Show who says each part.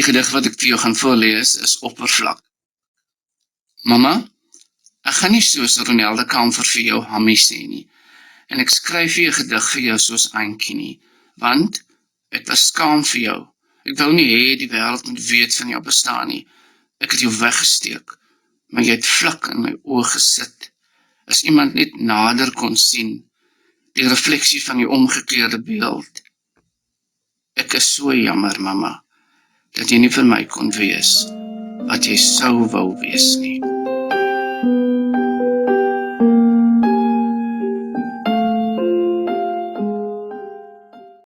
Speaker 1: gedig wat ek vir jou gaan voorlees is Oppervlak. Mama, ek gaan nie soos Ronelde Kamfer vir jou Hammie sê nie, en ek skryf nie 'n gedig vir jou soos Antjie nie, want ek was skaam vir jou. Ek wou nie hê die wêreld moet weet van jou bestaan nie. Ek het jou weggesteek, maar jy het vlak in my oë gesit. As iemand net nader kon sien, die refleksie van die omgekeerde beeld. Ek is so jammer, mamma, dat jy nie vir my kon wees wat jy sou wou wees nie.